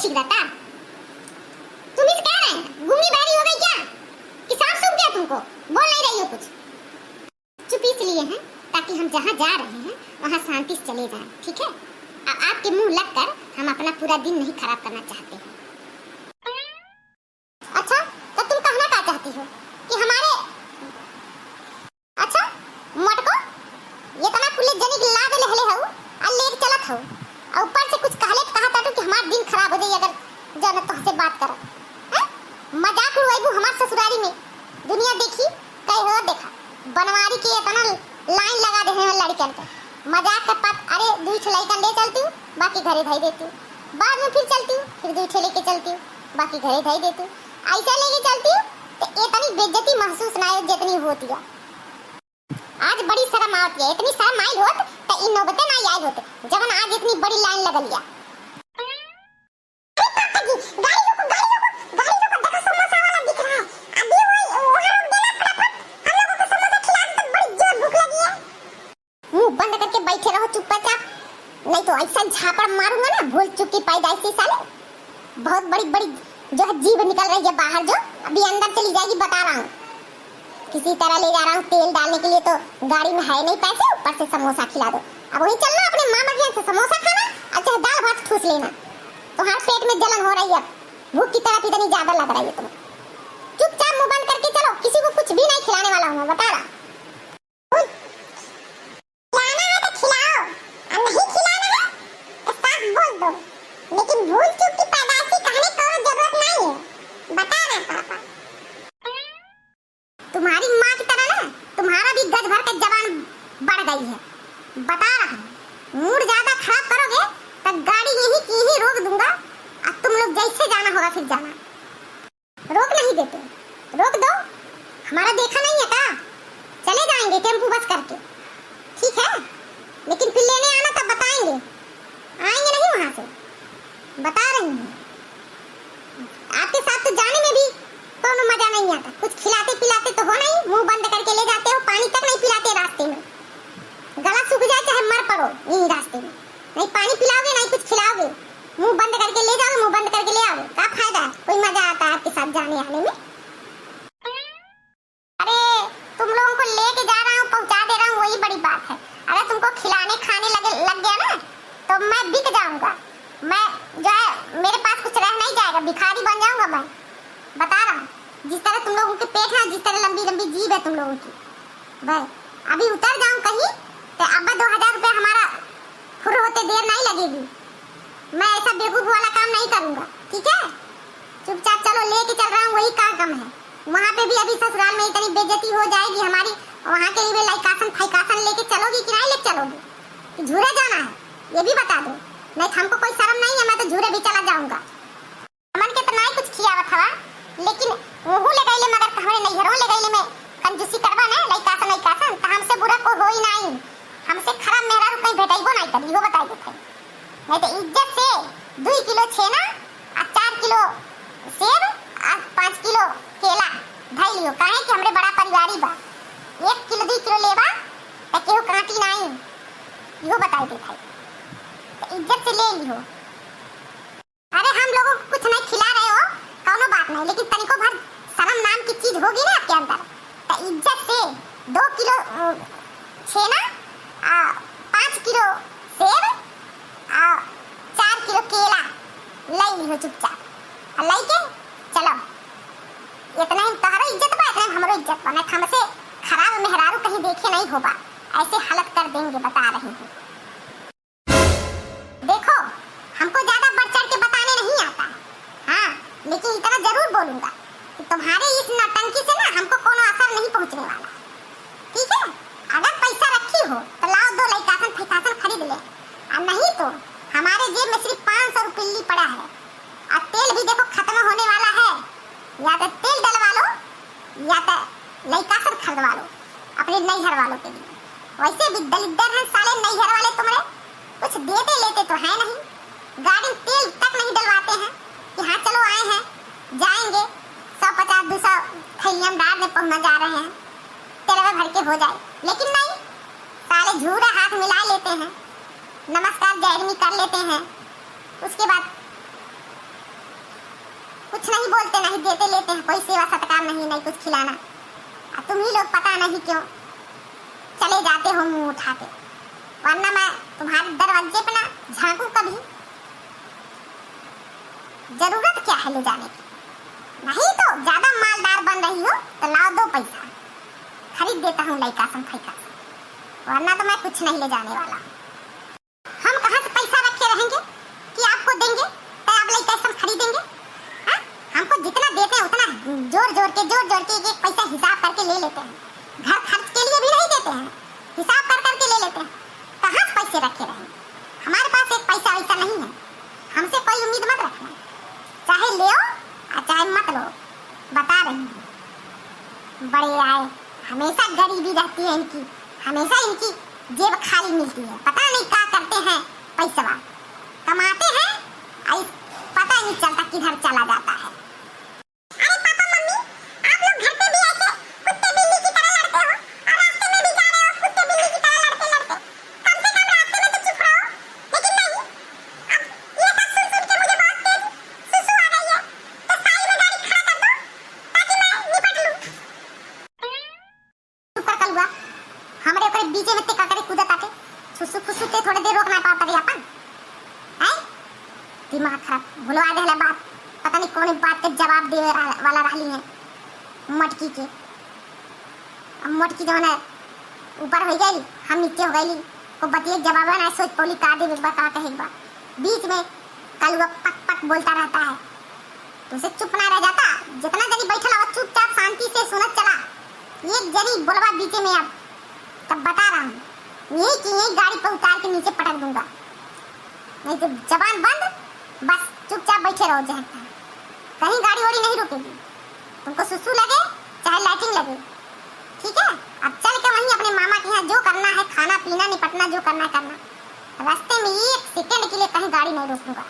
सिगरता। तुम इस कह रहे हैं गूंगी बहरी हो गई क्या कि सांप सूंघ गया तुमको? बोल नहीं रही हो कुछ। चुप इसलिए हैं ताकि हम जहाँ जा रहे हैं वहाँ शांति से चले जाएं, ठीक है? आपके मुंह लगकर हम अपना पूरा दिन नहीं खराब करना चाहते हैं। अच्छा तो तुम कहना क्या चाहती हो कि हमारे अच्छा मटको ये तना कुले जनी की लाद ले हले हो और ले चलत हो और ऊपर से कुछ कहले कहा था कि हमारा दिन खराब हो जाई अगर जन तो से बात करो हैं? मजाक उड़ाइबू हमार ससुरारी में। दुनिया देखी कई हो देखा बनवारी के इतना लाइन लगा दे हैं लड़कन पे। मजाक का पत अरे दूध लड़कन ले चलती हूँ बाकी घरे धाई देती हूँ, बाद में फिर चलती हूँ फिर दूध लेके चलती हूँ बाकी घरे धाई देती हूँ। ऐसा लेके चलती हूँ तो इतनी बेइज्जती महसूस ना हो जितनी होती है। आज बड़ी शर्म आती है, इतनी शर्म आई होत तो इन नौबते ना आई होते जब आज इतनी बड़ी लाइन लगल लिया। बंद करके बैठे रहो चुपचाप, नहीं तो ऐसा झापड़ मारूंगा ना भूल चुकी पैदाइशी साले। बहुत बड़ी बड़ी जो है जीभ निकल रही है बाहर, जो अभी अंदर चली जाएगी बता रहा हूँ। किसी तरह ले जा रहा हूँ तेल डालने के लिए तो गाड़ी में है नहीं पैसे, ऊपर से समोसा खिला दो। अब वही चलना अपने मामा के यहाँ से समोसा खाना और चाहे दाल भात ठूस लेना। तुम्हारे पेट में जलन हो रही है, भूख की तरफ इतनी ज्यादा लग रही है तुम्हें। चुपचाप मुंह बंद करके चलो, किसी को कुछ भी नहीं खिलाने वाला हूँ बता रहा। लेकिन भूल चूक की पैदाइशी कहने की जरूरत नहीं है, बता रहा पापा। तुम्हारी माँ की तरह ना तुम्हारा भी गज भर का जवान बढ़ गई है, बता रहा हूँ। मूड ज्यादा खराब करोगे तो गाड़ी यहीं की ही रोक दूंगा और तुम लोग जैसे जाना होगा फिर जाना। रोक नहीं देते, रोक दो। हमारा देखा नहीं है का? चले जाएंगे टेम्पो बस करके, ठीक है? लेकिन फिर लेने आना तब बताएंगे, आएंगे नहीं वहां से, बता रही हूँ। आपके साथ तो जाने में भी कोनो मजा नहीं आता। कुछ खिलाते पिलाते तो हो नहीं, मुंह बंद करके ले जाते हो, पानी तक नहीं पिलाते रास्ते में। गला सूख जाए चाहे मर पड़ो यहीं रास्ते में, नहीं पानी पिलाओगे नहीं कुछ खिलाओगे। मुंह बंद करके ले जाओगे, मुंह बंद करके ले आओगे, क्या फायदा है? कोई मजा आता है आपके साथ जाने आने में? अरे तुम लोगों को लेके जा रहा हूँ, पहुँचा दे रहा हूँ, वही बड़ी बात है। अगर तुमको खिलाने खाने लग गया ना तो मैं बिक जाऊंगा। मैं जो है मेरे पास कुछ रह नहीं जाएगा, भिखारी बन जाऊंगा मैं, बता रहा हूँ। जिस तरह तुम लोगों के पेट है, जिस तरह लंबी लंबी जीभ है तुम लोगों की, भाई अभी उतर जाऊं कहीं तो अब्बा 2000 रुपए हमारा फुर होते देर नहीं लगेगी। मैं ऐसा बेवकूफ वाला काम नहीं करूंगा, ठीक है? चुपचाप चलो, लेके चल रहा हूँ, वही काम है। वहाँ पे भी अभी ससुराल में इतनी बेइज्जती हो जाएगी हमारी, वहाँ के लिए लाइकासन फाइकासन लेके चलोगी कि नहीं लेके चलोगी? कि झूरे जाना है ये भी बता दो, नहीं हमको कोई शर्म नहीं है, मैं तो झूरे भी चला जाऊंगा। मन के तो नहीं कुछ खियावत हवा, लेकिन मुंह ले गईले मगर हमारे नैहरों ले गईले में कंजूसी करवा ना लाइकासन तो हमसे बुरा को होई नहीं, हमसे खराब मेरा रुपए भेटाइबो नहीं करी हो बताई देते। नहीं तो इज्जत से 2 किलो छेना और 4 किलो सेब और 5 किलो केला धई लियो, काहे कि हमरे बड़ा परिवारी बा। 1 किलो 2 किलो लेबा तो केहू काटी नहीं, यो बताई देते। तो इज्जत से ले लियो। अरे हम लोगों को कुछ नहीं खिला रहे हो कोनो बात नहीं, लेकिन तनिको भर शर्म नाम की चीज होगी ना आपके अंदर तो इज्जत से 2 किलो छेना, 5 किलो सेब, 4 किलो केला ले लियो चुपचाप और लेके चलो। इतना ही तोहरो इज्जत बा, इतना हमरो इज्जत बा। नहीं हमसे खराब मेहरारू कहीं देखे नहीं होगा, ऐसे हालत कर देंगे बता रही हूँ। देखो हमको ज्यादा बढ़ चढ़ के बताने नहीं आता, हाँ, लेकिन इतना जरूर बोलूंगा कि तुम्हारे इस नौटंकी से ना हमको कोनो असर नहीं पहुंचने वाला, ठीक है? अगर पैसा रखी हो तो लाओ 2 लाइकासन फैकासन खरीद ले, और नहीं तो हमारे जेब में सिर्फ 500 रुपये पड़ा है और तेल भी देखो खत्म होने वाला है। या तो तेल डलवा लो या तो लाइकासन खरीदवा लो अपने नैहर वालों के लिए। वैसे भी दलिद्दर हैं साले नैहर वाले, तुम्हारे कुछ देते लेते तो है नहीं, गाड़ी में तेल तक नहीं डलवाते हैं कि हाँ चलो आए हैं जाएंगे 150-200 थैलियां डाल में पहुंच जा रहे हैं, तेल में भर के हो जाए। लेकिन नहीं, साले झूठा हाथ मिला लेते हैं, नमस्कार जयरमी कर लेते हैं, उसके बाद कुछ नहीं बोलते, नहीं देते लेते हैं, कोई सेवा सत्कार नहीं, नहीं कुछ खिलाना। तुम ही लोग पता नहीं क्यों चले जाते हो मुंह उठा के, वरना मैं तुम्हारे दरवाजे पे ना झांकू कभी। जरूरत क्या है ले जाने की? नहीं तो ज्यादा मालदार बन रही हो तो लाओ 2 पैसा, खरीद देता हूँ लइका सम फैका, वरना तो मैं कुछ नहीं ले जाने वाला। हम कहाँ से पैसा रखे रहेंगे कि आपको देंगे तो आप लइका सम खरीदेंगे? हाँ, हमको जितना देते हैं उतना जोड़ जोड़ के एक पैसा हिसाब करके ले लेते हैं। घर खर्च के लिए भी नहीं देते हैं, हिसाब कर करके ले लेते हैं। कहाँ से पैसे रखे रहेंगे? हमारे पास एक पैसा वैसा नहीं है, हमसे कोई उम्मीद मत रखना, चाहे ले और चाहे मत लो। बता रही हूँ, बड़े आए हमेशा गरीबी रहती है इनकी, हमेशा इनकी जेब खाली मिलती है, पता नहीं क्या करते हैं, पैसा कमाते हैं और पता ही नहीं चलता किधर चला जाता है। अरे पापा मम्मी, आप लोग घर पे भी ऐसे कुत्ते बिल्ली की तरह लड़ते हो और रास्ते में भी जा रहे हो कुत्ते बिल्ली की तरह लड़ते लड़ते, कम से कम रास्ते में तो चुप रहो। लेकिन नहीं, अब ये सब सुन सुन के मुझे बहुत तेज सुसु आ गई है, तो साइड में गाड़ी खड़ा कर दो ताकि मैं निपट लूं। चुप कर कलुआ, हमरे ओकरे बीचे में ते का करे कूदत आके सुसु फुसु ते थोड़ी देर रोक ना पाता रे अपन है। दिमाग खराब, भुलवा देला बात, पता नहीं कौन बात के जवाब देवे वाला रहली है मटकी के। अब मटकी जो है ऊपर हो गई, हम नीचे हो गई, को बतिए जवाब ना सोच पोली का दे बा का कहेगा। बीच में कलुआ पक पक बोलता रहता है, तो उसे चुप ना रह जाता। जितना जनी बैठला हो चुपचाप शांति से सुनत चला, एक जनी बोलवा बीच में। अब तब बता रहा हूँ, यही की यही गाड़ी पर उतार के नीचे पटक दूंगा, नहीं तो जबान बंद, बस चुपचाप बैठे रहो जहाँ कहीं गाड़ी वाड़ी नहीं रुकेगी। तुमको सुसु लगे चाहे लाइटिंग लगे, ठीक है? अब चल के वहीं अपने मामा के यहाँ जो करना है, खाना पीना निपटना जो करना करना, रास्ते में 1 सेकंड के लिए कहीं गाड़ी नहीं रोकूंगा।